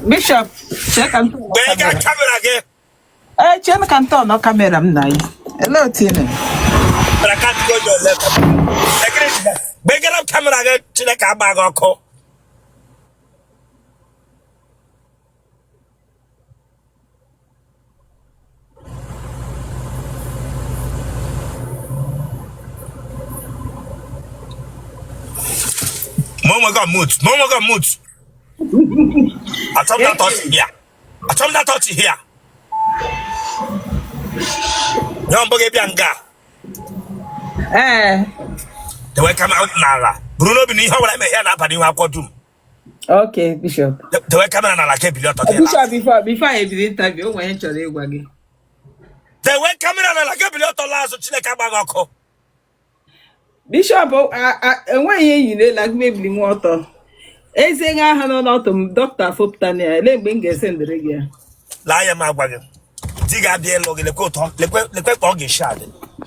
Bishop, check and Where got camera again? check and turn no camera nice. Hello, Tina. But I can't go your left. Beg up camera again to the Cabago. Mama got mood. I told that thought here. Young Bogey Bianca. The way come out now. Bruno Bini, how I may hear up and you have got to. Okay, Bishop. The way come on, I can't be Bishop before I did interview when you told you again. The way coming on, I can't be out of last of Chilecabago. Bishop, when you like maybe water. Ezing I had not Dr. Foptania, let me get send the regular. Lion, my wagon. Diga be log in the coat, the quick boggy shad.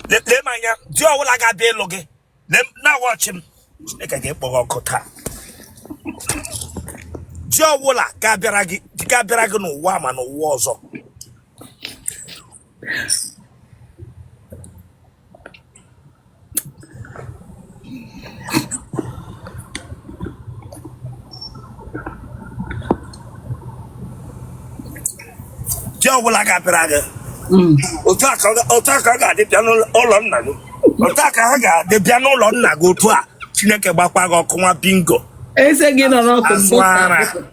Let my Joe like I be loggy. Let now watch him. Make a get Bogota. Joe Wola, Gaberagan, woman, or Wazo. Joe will like a braga. Otaka, the piano all on Nago. Otaka, the piano on Nago to a Chineke Bapago, Kuma Bingo. It's again on Aswana.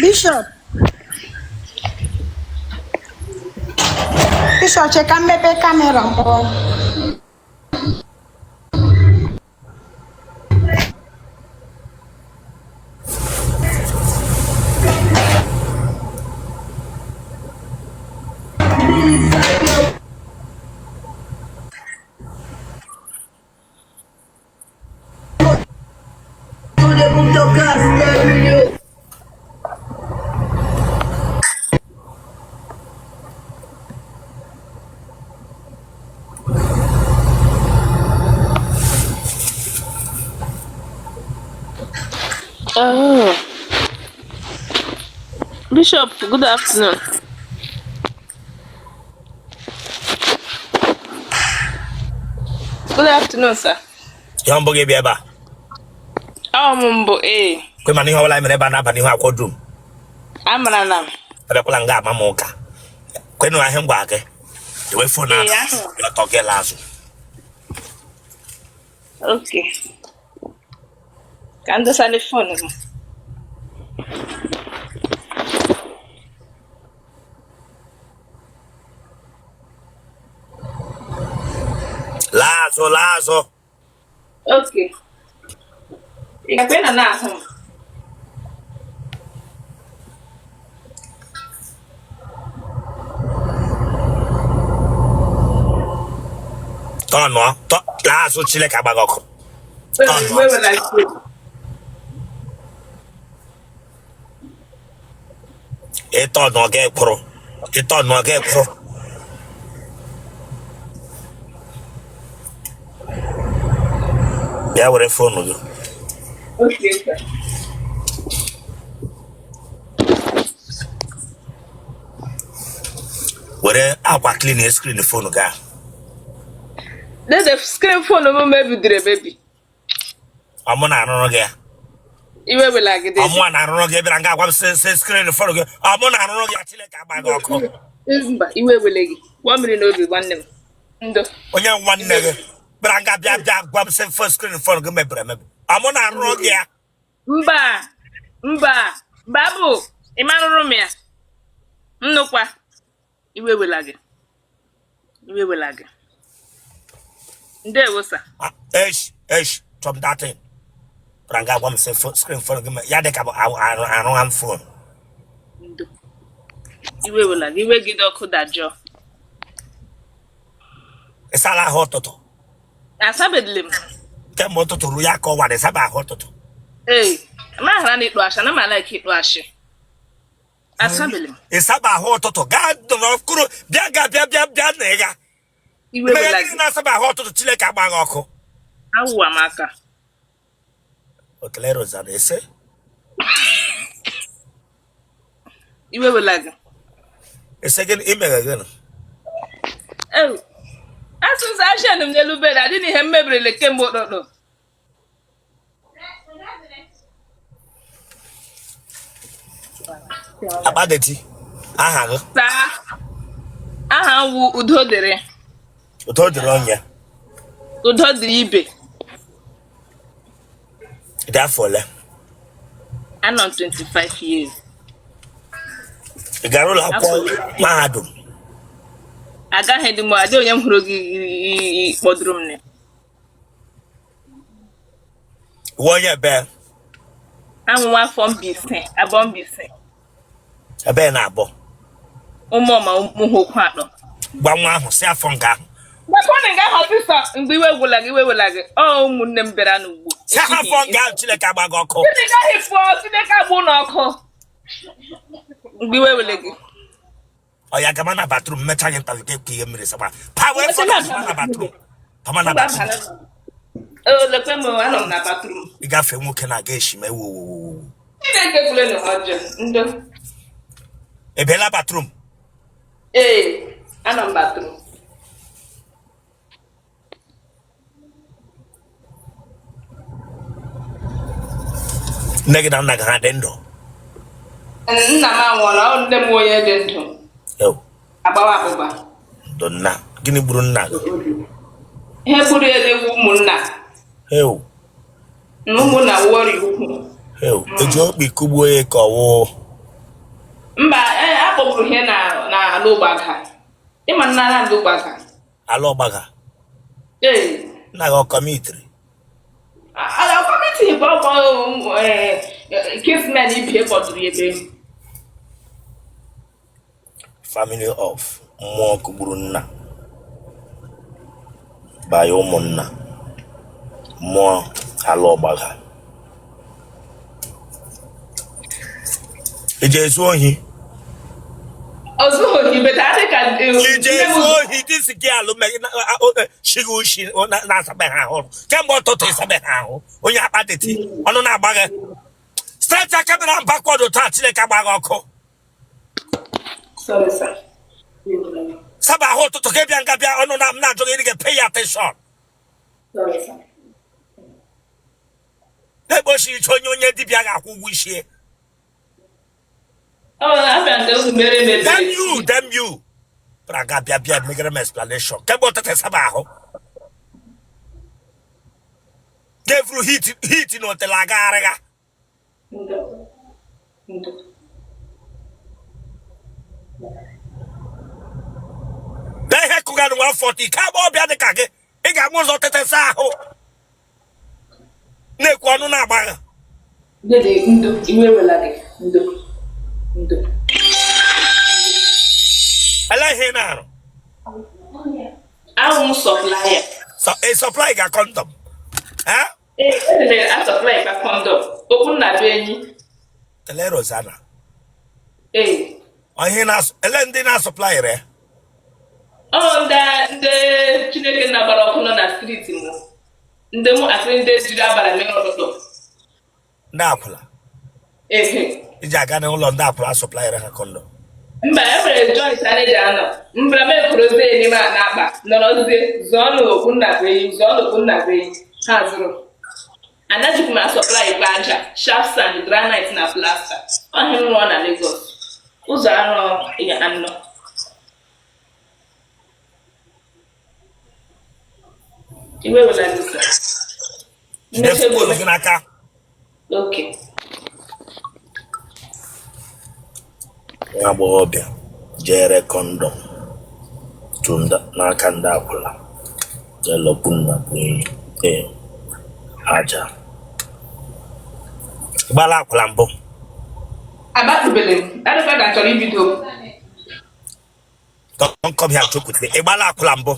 Bishop, check and make a camera. Oh, Bishop, good afternoon. Good afternoon, sir. Young Bogey Beba. Oh, Mumbo, eh. Come on, you have never happened in our quadroom. I'm an alarm. Rapalanga Mamoka. When I am back, the way for now, you're talking last. Okay. Can this on the phone? Lazo. Okay. You can pay na home. Tono, Lazo Chilecabago. Where will I go? It don't know get pro. It don't know get pro. Yeah, what a phone with you. Okay, sir. Where I clean the screen the phone guy. There's a screen phone of maybe the baby. I'm on a get. You will like it. I'm one, I don't know, get and got screen the phone. I'm on a Chilecabago. You will like 1 minute over 1 name. When you're one nigga. But I got that send first screen in front of me. I'm on a road here. Mba, Babu, Emmanuel Romea. No, qua. You will like it. You will like it. There was a. From that thing. But I got one screen in front of me. Yeah, they come. I don't have phone. You will like. You will get that job. It's all I hot to. I said lim. Get motor to Ruyako, what is about hot to. Hey, my hand it wash, and I like it wash. I said lim. It's about hot to. God, don't know. Biaga, nigga. Iwe wela Mega gị. na asaba ahụ ọtụtụ Chineke agbaghị ọkụ. Awụwa m aka. Otele Rosanna ese. Iwe wela gị. Ese gịnị imere gịnị? Oh. Asụsụ ashen m n'elu bed adị n'ihe m mebirila kemgbe ụtụtụ. Akpadeti. Aha gị. Saa. Aha m wụ Udo dịrị. Udo dịrị Önye. Udo dịrị ibe. Ịdị afọ ole? Anọ m 25 years. Ị gara ụlọ akwụkwọ mahadum? Agaghị dị m adị onye m hụrụ gị kpọdụrụ m na. Uwe onye ebe? Amụ nwa afọ Mbaise, abụọ Mbaise. Ebe na-abọ? Ụmụ ọma ụmụ okwu atọ. Gwa nwa ahụ si afọ nga ahụ. Gbakọrọ nga ahụ ọfịsọ mgbe iwe gwụla gị. Ọ ụmụnne m bịara n'ugbo. Si afọ nga ahụ Chineke agbaghị ọkụ. Chineke ahụ fụọ Chineke agbụ n'ọkụ. Mgbe iwe wele gị. Ọ ya gama na bathroom mecha gị ntalị ka ihe mmiri saba. Pa wee fọdụ na bathroom. Pama na bathroom. Lekwe m anọ m na bathroom. Ịgafe nwoke na-aga eshime wo. Chineke kwule na ọjọọ ndo. Ebiela bathroom. Ee, anọ m bathroom. Nne gị na nna gị ha dị ndụ? Nna m anwụọla, ọ nne m onye dị ndụ. Agbawa abụba. Ndụ nna. Gịnị gburu nna gị? Ihe gburu erewu ụmụnna. Ụmụnna wụọrọ ukwu. Eji okpi kugbuo ya ka ọwụ. Mba, akpọgburu ihe na ala ụgbaga. Ịma nna ala ụgbaga. Ala ọgbaga? Ee. Nna gị ọ kọmitiri? Ala kọmiti bụ ọgbọ kismen ibi kpọtụrụ ebe. Family of mmụọ kugburu nna. Baya ụmụnna. Mmụọ ala ọgbaga. Ije ezu ohi? Ozu ohi betadị ka Ije ezu ohi dịsị gị alụ shighi ushi na-asabeghị ahụ. Kemgbe ụtụtụ ịsabeghị ahụ. Onye akpadeti ọnụ na-agbaghị. Straight kamera backward taa Chineke agbaghị ọkụ. Sorry, sir. Saba ahụ ụtụtụ ka bịa nga bịa ọnụ na m na-ajụ gị pay attention. Sorry, sir. Na-egbochi iche onye dibịa ga-akwụ ụgwọ isi. Damn you. Praga bịa megere m explanation. Kemgbe ụtụtụ saba ahụ. Gevru hit na Otele agagharịga. Bịa ihe kụganụ 140 ka agba ọbịa dị ka gị. Ị ga-amụ ụzọ tete saa ahụ. Na-ekwu ọnụ na-agbagha. Iwe wela gị. Ndo. Ele ihe na-arụ? Ahụ m supplier. Supply ga condom. A supply ka condom. Okwu nna be enyi. Otele Rosanna. Ee. Ele ndị na-supply re? Ndị Chineke na-agbara ọkụ nọ na street m. Ndị mụ asịrị ndị jiri abara mee ọtụtụ. Ndị akwụla? Iji aga n'ụlọ ndị akwụla supply re ha condom. Mba, e nwere joint a na-eji anọ. Mbra m ekorozie n'ime a na-akpa. Nọrọzie zọọ n'okwu nna be enyi. Ha zụrụ. Anajikwu m supply kwa aja, sharp sand, granite na plaster. Ọhịa m rụọ na Lagos. Ụzọ arọ ya anọ. Iwe wela gị sir. Nnefe gboro gị n'aka. Okay. Nwa agbọghọbịa jere kondọm n'aka ndị akwụla. Jelọkwu nna bụ enyi. Aja. Gbala akwụla mbụ. Abatubele m. Adịkwa ka chọrọ ibido. Don't come here to put me. Ịgbala akwụla mbụ.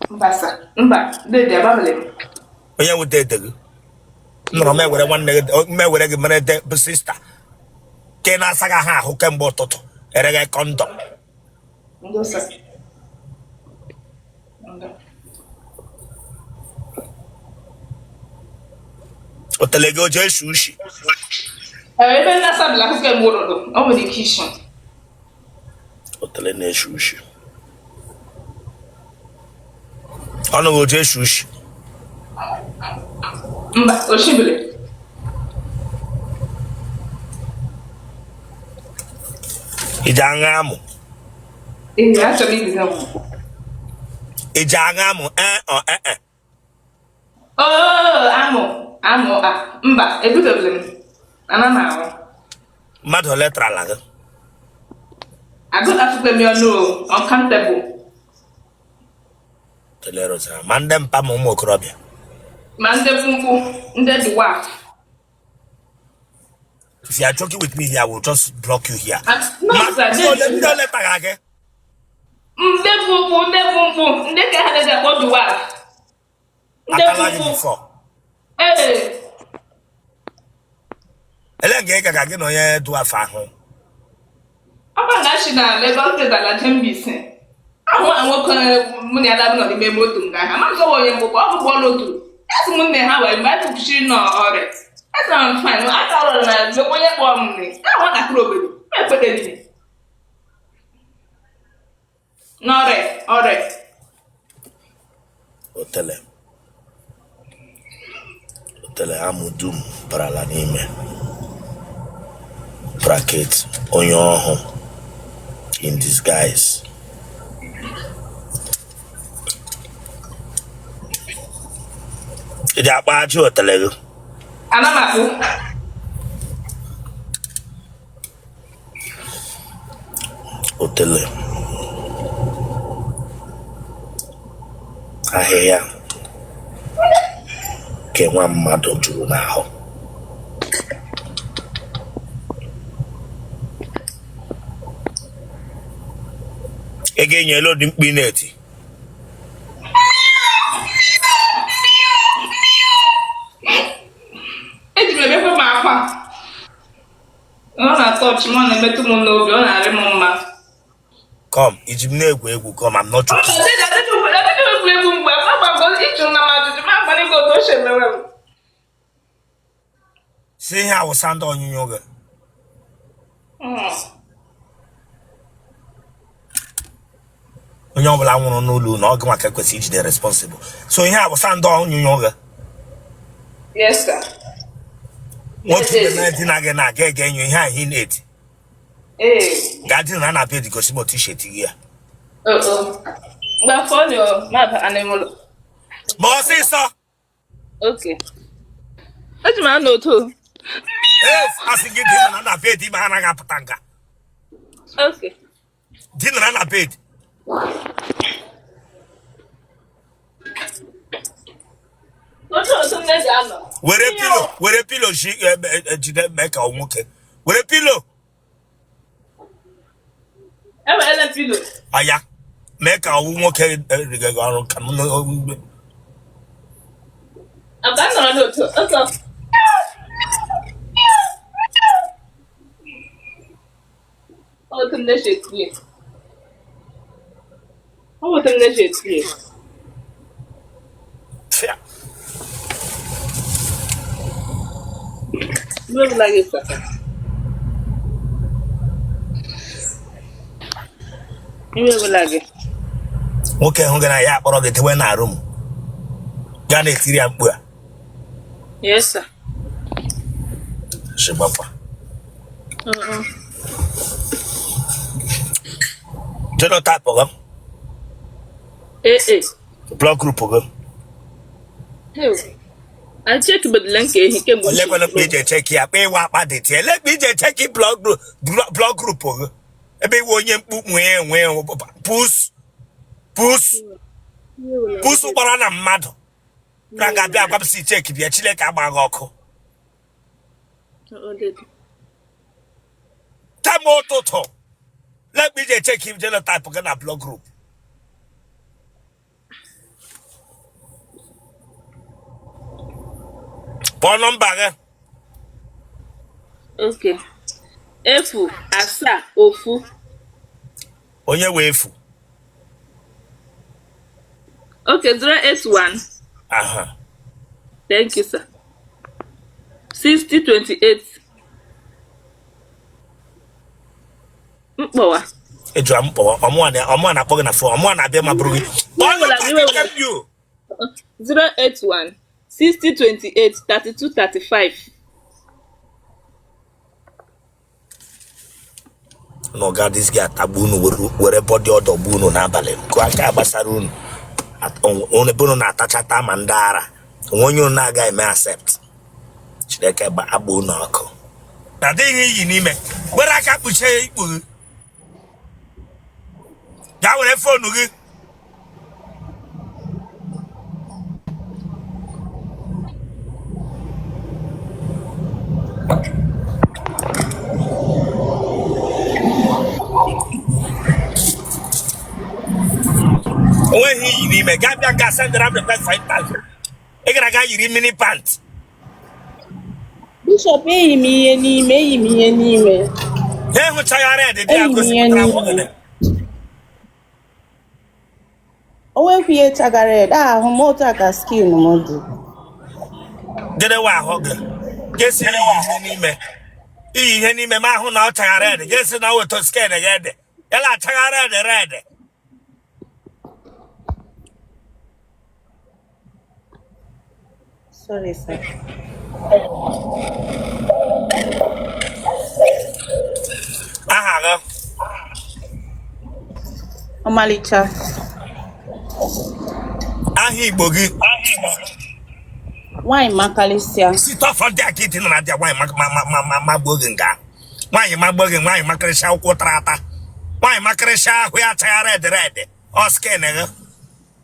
Mba sa. Mba. Dede abalị m. Onye wụ dede gị? Nọrọ mewere nwanne gị mewere gị mere de bụ sista. Ke na-asaga ha ahụ kemgbe ụtụtụ. Ere gị kondọm. Ndo sa. Otele go je sushi. Ebe na sabla ko ke morodo. O mo di kitchen. Otele na sushi. Ono go je sushi. Mba, oshibele. Ijangamu. Actually this one. Ijangamu Oh, amo mba, ebudobele. Ana na awo. Mado letra laga. I don't have to be no uncountable. Telero sa mandem pa mo okrobia. Man the pumpu, the dwarf. If you are joking with me here, I will just block you here. No, sir. So let me don't let her again. The pumpu, the can have the dwarf. I tell you before. Hey. Elenge gaga no ye do afa ho. Apa national Lagos State ala Jembisi. Àwọn kan mu ni adabu no di moto nga ha. Ma so wo ye mbo ko bo lotu. Esi mu ne ha wa mba tu kishiri no ore. Esi am fine. Aka ro na me ko ye ko mu ni. Na wa na kro bedu. Me pe de ni. No ore. Otele amudum para la n'ime. Bracket onye ọhụ in disguise. Ịdị akpa ajị Otele gị. Ana m akpụ. Otele. Ahịhịa ke nwa mmadụ juru n'ahụ. Ị ga-enye elu dị mkpi na-eti. Eji m ebekwe m akwa. Ọ na-atọchi m, ọ na-emetụ m n'obi, ọ na-arị m mma. Come, iji m na-egwu egwu, come, I'm not joking. See ihe a wụ sanda onyonyo gị. Onye ọbụla nwụrụ n'ụlọ na ọ gị maka ekwesị ijide responsible. So ihe a wụ sanda onyonyo gị. Yes, sir. Nwoke ibe na dina gị na-aga ege enyo ihe ahụ ị na-eti. Gaa dina na bed gosi m otu isheti gị ya. Gba folio map animal. Ma ọsịsọ. Okay. Eji m anọ otu. Yes, asị gị dina na bed ime anaghị apụta nga. Okay. Dina na bed. Otu nne ji anọ. Were pilo shi jide mee ka nwoke. Were pilo. Ewere pilo. Aya. Mee ka nwoke riga ọrụ ka m n'ogbe. Aba nọrọ n'otu. Otu. Otu nne ji etie. Otu nne ji etie. Fia. Move like it, sir. Move like it. Nwoke hụ gị na ya akpọrọ gị tewe na room. Gaa na-etiri ya mkpu a. Yes, sir. Shibapa. Genotype of them. Blood group of them. I check but link he came with. Let me check here. Pay what bad it. Let me check it blood group of them. Ebe wonye mwe push ụgbara na mmadụ. Na ga-abịa agwa m si check bịa Chineke agbaghị ọkụ. Time ụtụtụ. Let me check him genotype again na blood group. Pọ nọmba gị. Okay. Efu asa ofu. Onye wee efu. Okay, 081. Thank you, sir. 6028. Mkpọwa. Ejua mkpọwa. Ọmụ na akpọ na phone. Ọmụ na abịa ma buru gị. 081 6028 3235. No, God, this guy tabunu were body order bunu n'abalị. Kwa aka agbasara unu. Onye bunu na-atachata mandara. Onye unu na-aga eme accept. Chineke ba agbu unu ọkụ. Na dịghị iyi n'ime. Were aka kpuchie ikpu gị. Gaa were fonu gị. When he me Gabia gas and grab the 5,000. I got you mini pants. Bishop, me. Then which I read the day Oh, if you tagared, motor skin, Modu. Did I hog? Guess me. He me mahu now tired. Guess now to scan again. Ella tired red. Sorry, sir. Omalicha. Igbo gị. Why Makalisia? Sit off on their kitten and their wine, my bogging guy. Why my bogging, why Macresha Quatrata? Why Macresha, we are tired red or scanner?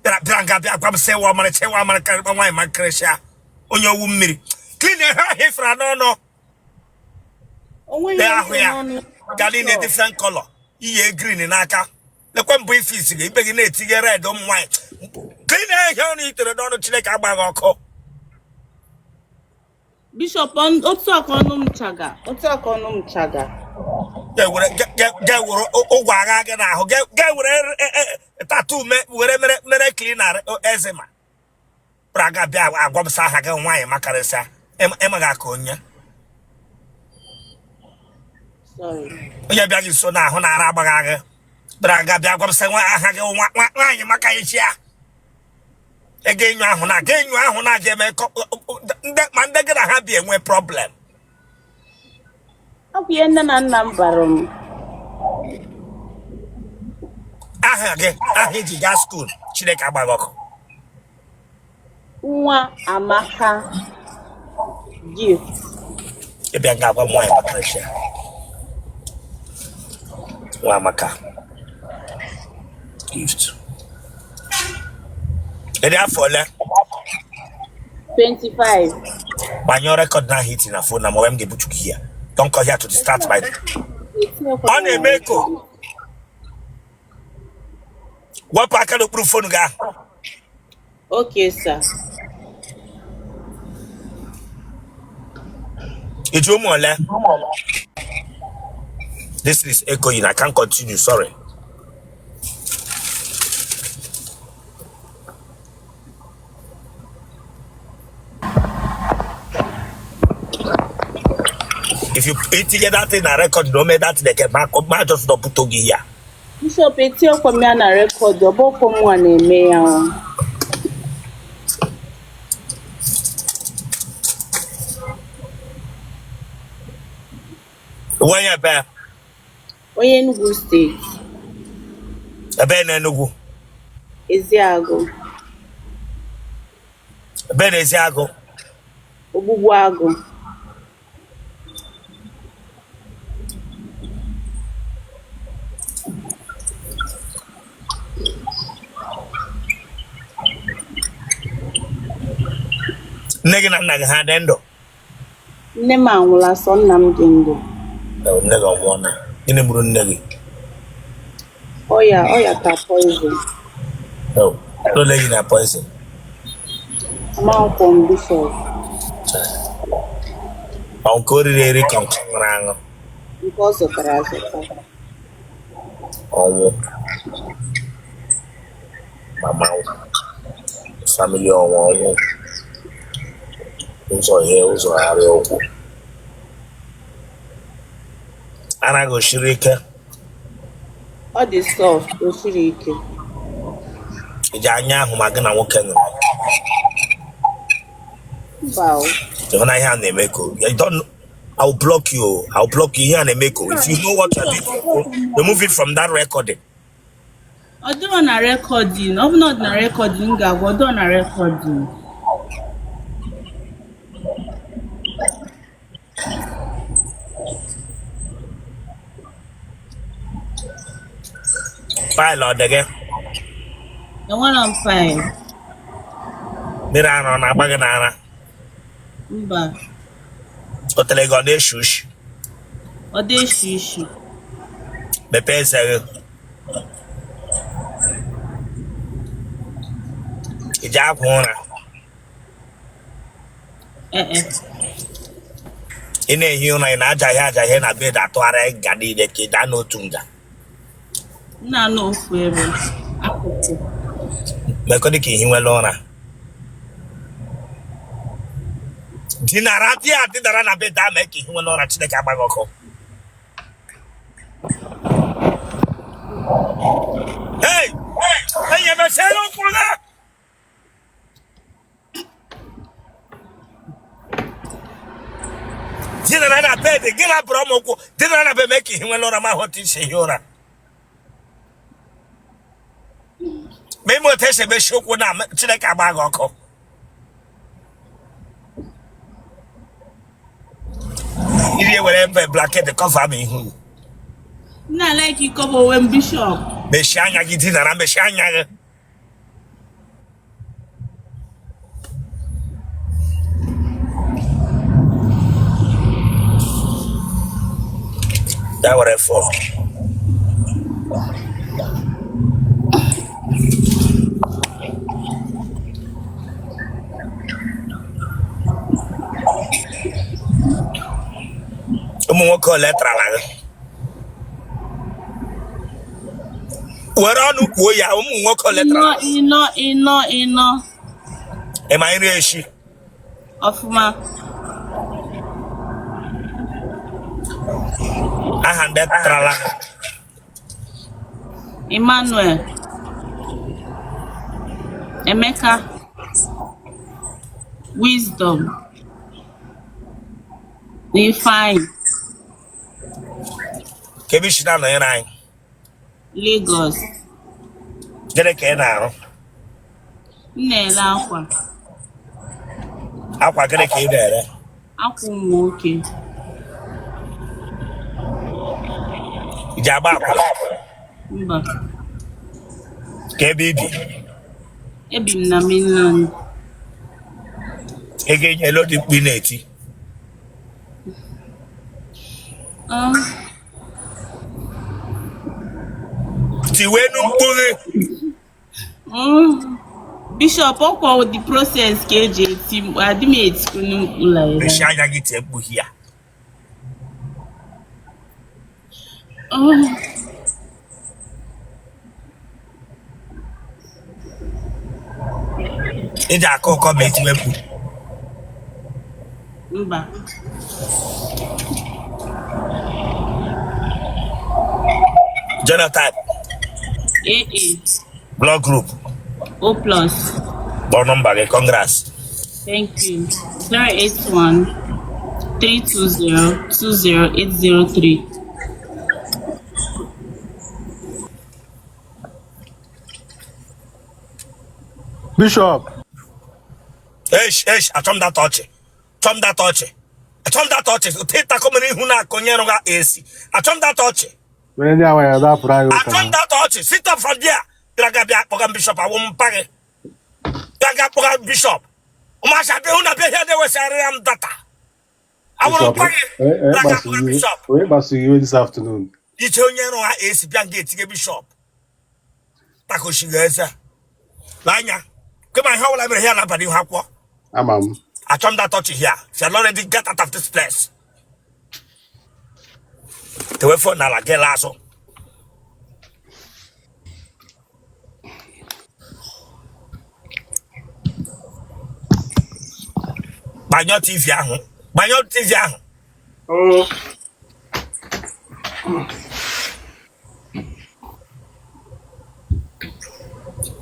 Branca, say woman, why Macresha on your woman. Clean your hair for no. They are here. Galin a different color. Ye green in Aka. The one brief is beginning to red on white. Clean your hair to the donor to make a bag or Bishop on Otakonum Chaga. Get tattoo where cleaner Ezema. Praga Bia, Gomsa Hagan, why Macaresa, Emma Conya. Sorry. Oya bia so na ho na arabaga braga bia kwam se wa aha ge wa anya maka yia egenyu ahu na je me mande ge na ha bi enwe problem Abie na nambarum aha ji gas school Chineke agbagoko nwa Amaka gift e bia ga gwa mo ya maka Wamaka gift. And therefore, 25. When your record now hitting a phone, I'm going to get you here. Don't call here to the start by on a meko. What pack of proof phone guy? Okay, sir. It's your more. This is echoing. I can't continue. Sorry. If you put together that in a record, don't make that they can back up. I just don't put here. Bishop, it's your command a record. The book from one mayor. Where you bear? Enugu State. Ben Enugu. Eziago. Ben Eziago. Obubuago. Negi na nnaga ha dendo. Nne m anwụla sọ nna m dị ndụ. Nne gị ọnwụọna. Gịnị gburu nne gị? Ọya ka poison. N'ole gị na poison? Amankwọ m Bishop. Ọ nke oriri eri ka nke nwụrụ aṅụ. Nke ọ zụtara azụta. Ọnwụ. Mama. family on one. Also here, also area. And I go shirika. All the stuff, Oshirike. Ijanya humagana woken. Wow. When I hear Nemeko, I don't. I'll block you. I'll block you here and Nemeko. If you know what you're doing, remove it from that recording. I don't want a recording. I'm not a recording. I don't want a recording. File out again. The one on file. Mirana on a baganana. Mba. Otele got the shush. Ode shishi. The pesa. Ijapona. In a human in Aja bed at Tuare Gadi the Kidano Tunga. No forever. Mekodiki Himalona. Dinaratia did the run a bit that making Himalona to the Cabagoko. Hey, you ever said on for that? Didn't run a bed, get up Romoko, didn't run a bed making Himalona my hot Shayora. Memo Tessa be shook when I'm to the Cabagoko. You whatever blacket the cover me who. Not like you cover when Bishop. Beshanga Gitina and Beshanga. That what I for. Mo call letra la. Where on who ya mo call letra. Ino. Am I really? Ofuma. I hand that trala. Emmanuel. Emeka. Wisdom. Fine. Kebishina no yana. Lagos. Gere ke na. Nnele akwa. Akwa gere ke ide. Akwa nwoke. Ijaba akwa. Mba. Ke bibi. Ebi m na mainland. Ege nyelo di pineti. Tiwenu mpuri. Bishop, what with the process KJ team? I didn't make it like The shaya get ebu here. Ija koko meti webu. Mba. Genotype. AA. Blood group. O+. Born number. Congrats. Thank you. 081 320 20803. Bishop. I told that touch. I told that touch. Take the company who na konyeronga AC. I told that touch. When you are that prior. I told that touch. Sit up from there. Dragabia program bishop. I won't pay. Dragab program bishop. Umasha be una be here. They were saying data. I won't pay. Dragab program bishop. Wait, but see you this afternoon. You tell me no AC bianget to bishop. Tako shigeza. Lanya. Come on, how will I be here? Nobody you have what? I told that touch here. If you're not ready, get out of this place. The way for now, like get lasso. Banyo TV ahụ. Banyo TV ahụ. Oh.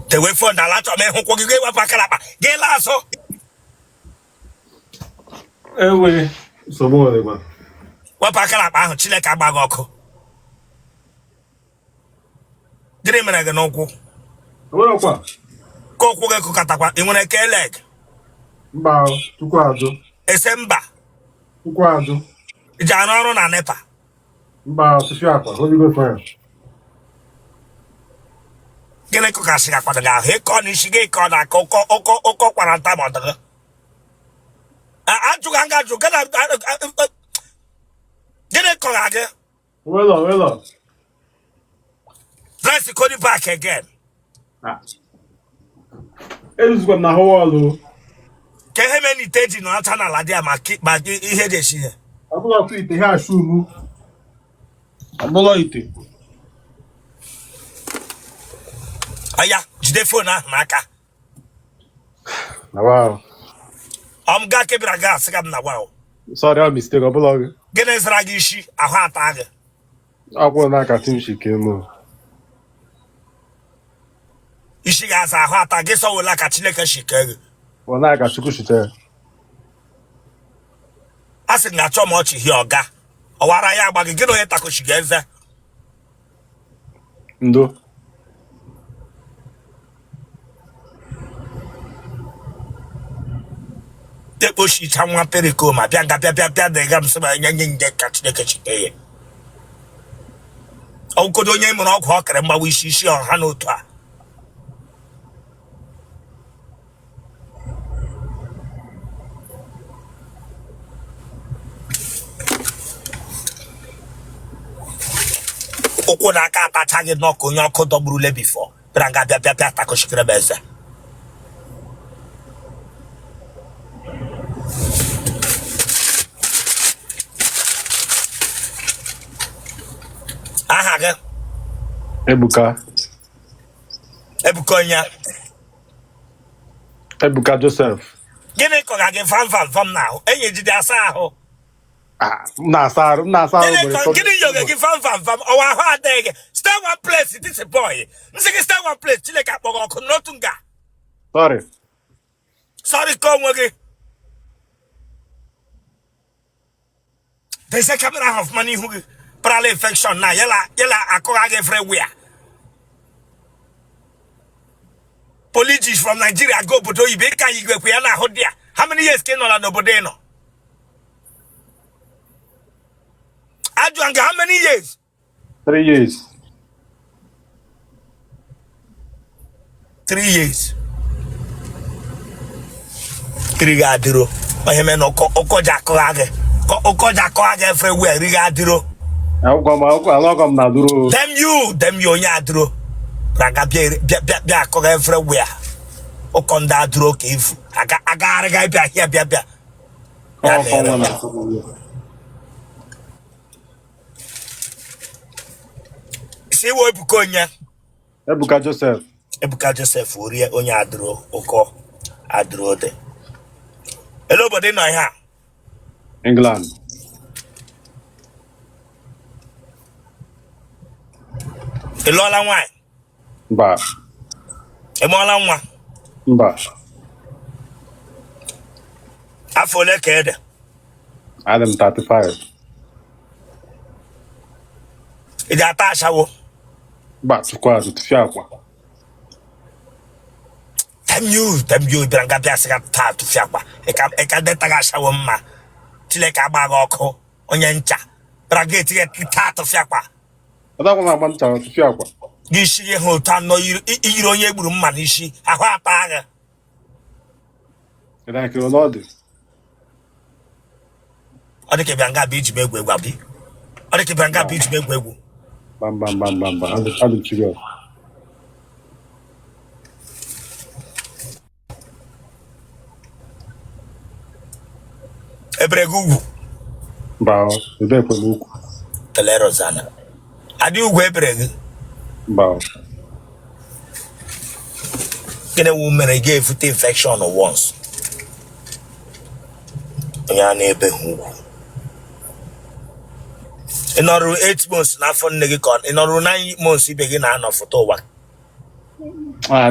The way for the lot of men who go give up a calapa. Get lasso. Anyway, so more than one. What a calapa, Chile Cabagoko. Dream and I can go. What up? Coco Catapa, in when I can leg. Bow to quadro. Esemba. To quadro. Janoro na nepa. Bow to Shapa. What do you go for? Gene ko kasi ka kwadaga. He ko ni shige ko na oko 40 mo daga. Aju ganga ju kana gene ko age. Well. Let's call it back again. Ah. Eles na holo. Ke he many teji no ata na lade ma ihe de shi. Abula ku ite ha shubu. Abula ite. Aya, jide phone na aka. Na wow. Ga ke braga sigam na wow. Sorry, I mistake. Abula. Gene zragi shi ahụ ata ga. Abula na ka tim shikemo. Ishi ga asa ahụ ata ge so wala ka Chineke shikere. Wana ka chuku shite. Asị na achọ m ọchị hi ọga. Ọwara ya agba gị gị na onye tako shiga eze. Ndo. Tekpo shi cha nwa periko ma bịa de ga m sị ma nye nje ka Chineke shikere. Ọkodo onye mụrụ ọgwụ ọkere mgbawa isi ọha n'otu a. Ụkwụ na aka atacha gị n'ọkụ onye ọkụ dọgburule bifọ bịara nga bịa takoshikere m eze. Aha gị? Ebuka. Ebuka Onye. Ebuka Joseph. Gịnị kọga gị fam n'ahụ? Enyi jide asa ahụ. Ah, na saru. Gịnị yoga gị fam ọwa ahụ adịghị. Stay one place, this a boy. Nsị gị stay one place, Chineke akpọgọ ọkụ n'otu nga. Sorry ka onwe gị. There's a camera of money who parallel infection na yela akọga gị everywhere. Police from Nigeria go obodo oyibo ka igwekwe ya na ahụ dị ya. How many years ka ị nọ n'obodo ị nọ? Adjunga, how many years? 3 years. 3 years. 3 adiro. Maheme no okoja koage. Okoja koage everywhere. Riga adiro. Alogam na duro. Them you nya adiro. Raga bia koage everywhere. Okonda adiro kifu. Aga bia. See what Ebuka Onye? Ebuka Joseph. Ebuka Joseph Orie onye adro oko adro de. Hello body no here. England. Elola nwa. Mba. Emola nwa. Mba. Afọ ole ka ede? Adam 35. Ị ga-ata ashawo? Ba tukwa tufia akwa. Them you bịara bịa sị ka taa tufia akwa. Ị ka deta ga ashawo mma. Chineke agba gị ọkụ onye ncha. Bịara gị etinye taa tufia akwa. Ada kwa na ncha tufia akwa. Gị isi gị hụ ụtọ anọ iyiri onye gburu mma n'isi. Ahụ ata agha. Ida ke Ronaldo. Ọ dị ka bịara nga bụ iji m egwu abi. Ọ dị ka bịara nga bụ iji m egwu. Bam. Adu chigo. Ebregu ugwu. Ba, ebe kwa n'ukwu. Telero zana. Adị ugwu ebregu. Ba. Gịnị wu mere ga-efute infection once. onye na-ebe ugwu ịnọrụ 8 months n'afọ nne gị ka ịnọrụ 9 months ibe gị na-anọ foto ụwa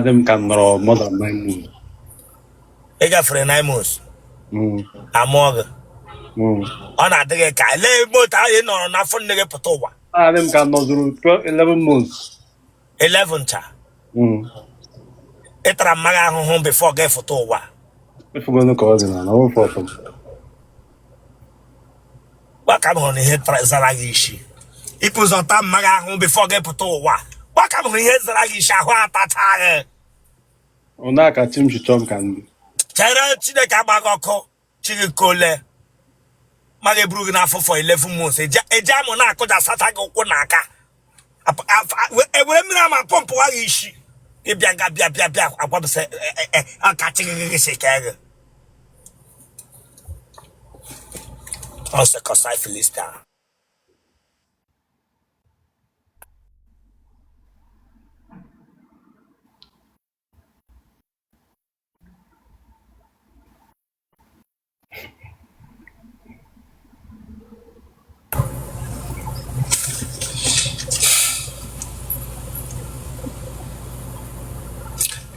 Them can draw more than 9 months. ị gafere 9 months amụọ gị ọ na-adị gị ka lee moto ahụ ị nọrọ n'afọ nne gị pụta ụwa Them can not 11 months. 11 cha ị tara mmaga ahụhụ before gị foto ụwa If we're going to call it, I know for them. gbaka m hụrụ na ihe zara gị isi ịpụzọta mmaga ahụ before gị pụta ụwa gbaka m hụrụ ihe zara gị isi ahụ atacha gị Onaka Tim Chichom can be. chere Chineke agbaghị ọkụ chigikole ma ga-eburu gị n'afọ for 11 months eje amụ na-akụja asacha gị ụkwụ na aka ewere mmiri ama pọmpụwa gị isi ịbịa ga bịa agwabụsị aka chigigị si kee gị ọsọ kọsai filista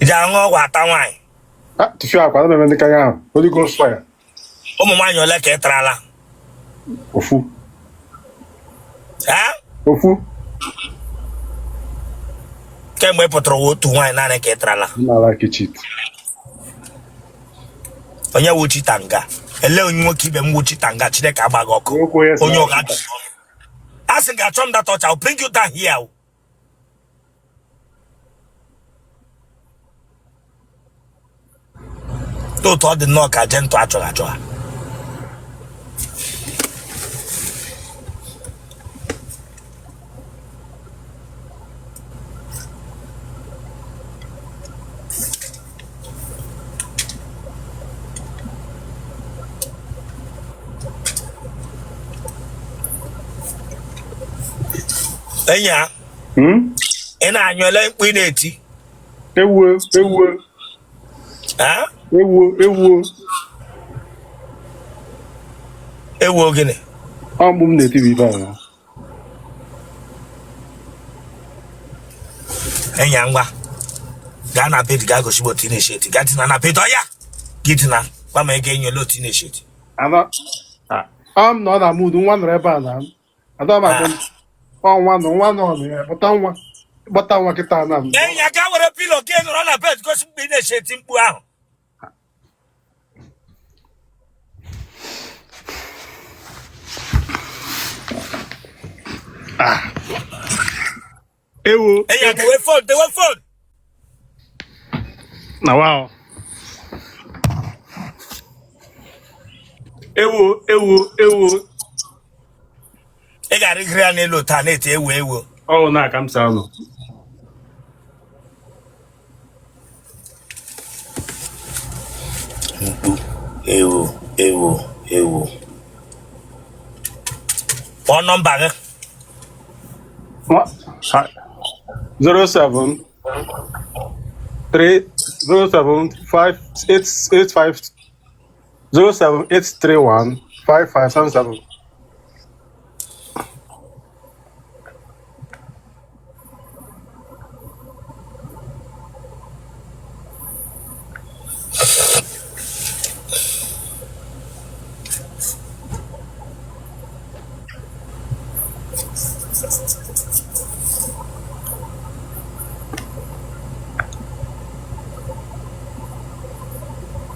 iji aṅụ ọgwụ ata nwaanyị To show up, I don't know the Holy Ghost fire. ụmụ nwaanyị ole ka ị tarala Ofu. Ofu kemgbe ị pụtara otu nwaanyị naanị ka ị tarala I like it cheat. onye wuchi tanga ele onye nwoke ibe m wuchi tanga Chineke agbaghị ọkụ onye ụga a sị ga-achọ m that touch I'll bring you down here otu ọ dị nnọọ ka jentụ achọghị achọ ha enyi ha ị na-anyụele mkpu ị na-eti Ewo. ewu gịnị I'm the TV bar. enyi ya ngwa gaa na bed gaa gosi otu ị na-esheti gaa tina na bed ọya gị tina gwa ma ị ga-enyela otu ị na-esheti I'm not a mood, one rebel. I don't know. One on here, but I want to tell them. enyi ya gaa were pilo gị nọrọ na bed gosi mgbe ị na-esheti mkpu ahụ Ewo. enyi ya dewe phone Now, wow. Ewo. ị ga-arịgịrị ya n'elu taa na-eti ewo Oh, na kam sano. mkpu ewo kpọọ nọmba gị What? 07 3 07 5 8 07 831 5577.